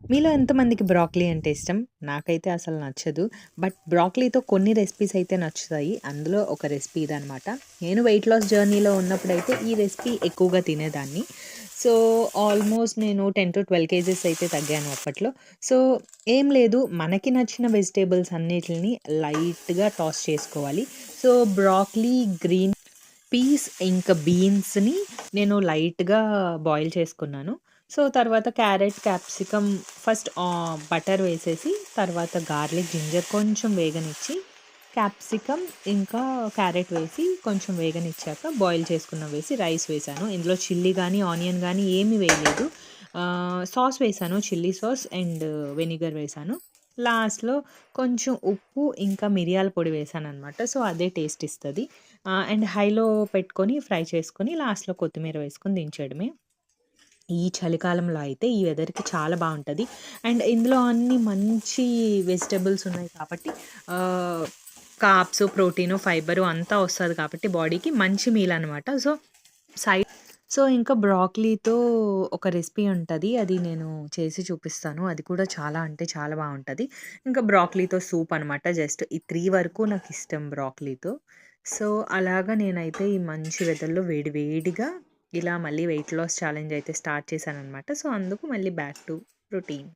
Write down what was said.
మీలో ఎంతమందికి బ్రోకలీ అంటే ఇష్టం? నాకైతే అసలు నచ్చదు. బట్ బ్రోకలీతో కొన్ని రెసిపీస్ అయితే నచ్చుతాయి. అందులో ఒక రెసిపీ ఇదనమాట. నేను వెయిట్ లాస్ జర్నీలో ఉన్నప్పుడైతే ఈ రెసిపీ ఎక్కువగా తినేదాన్ని. సో, ఆల్మోస్ట్ నేను 10-12 కేజెస్ అయితే తగ్గాను అప్పట్లో. సో, ఏం లేదు, మనకి నచ్చిన వెజిటబుల్స్ అన్నిటిని లైట్‌గా టాస్ చేసుకోవాలి. సో, బ్రోకలీ, గ్రీన్ పీస్ ఇంకా బీన్స్‌ని నేను లైట్‌గా బాయిల్ చేసుకున్నాను. సో, తర్వాత క్యారెట్, క్యాప్సికమ్ ఫస్ట్ బటర్ వేసేసి, తర్వాత గార్లిక్, జింజర్ కొంచెం వేగనిచ్చి, క్యాప్సికమ్ ఇంకా క్యారెట్ వేసి కొంచెం వేగనిచ్చాక బాయిల్ చేసుకున్నవి వేసి రైస్ వేశాను. ఇందులో చిల్లీ గానీ, ఆనియన్ గానీ ఏమి వేయలేదు. సాస్ వేశాను. చిల్లీ సాస్ అండ్ వెనిగర్ వేశాను. లాస్ట్‌లో కొంచెం ఉప్పు ఇంకా మిరియాల పొడి వేశాననమాట. సో, అదే టేస్ట్ ఇస్తది. అండ్ హైలో పెట్టుకొని ఫ్రై చేసుకొని లాస్ట్‌లో కొత్తిమీర వేసుకొని దించేయడమే. ఈ చలికాలంలో అయితే ఈ వెదర్‌కి చాలా బావుంటది. అండ్ ఇందులో అన్ని మంచి వెజిటబుల్స్ ఉన్నాయి కాబట్టి ఆహ్, కార్బ్స్, ప్రోటీను, ఫైబరు అంతా వస్తది కాబట్టి బాడీకి మంచి మీల్ అనమాట. సో, సైడ్ సో, ఇంకా బ్రోకలీతో ఒక రెసిపీ ఉంటది. అది నేను చేసి చూపిస్తాను. అది కూడా చాలా అంటే చాలా బావుంటది. ఇంకా బ్రోకలీతో సూప్ అనమాట. జస్ట్ ఈ 3 వరకు నాకిష్టం బ్రోకలీతో. సో, అలాగా నేనైతే ఈ మంచి వెదర్‌లో వేడి వేడిగా ఇలా మళ్ళీ వెయిట్ లాస్ ఛాలెంజ్ అయితే స్టార్ట్ చేశాననమాట. సో, అందుకు మళ్ళీ బ్యాక్ టు రొటీన్.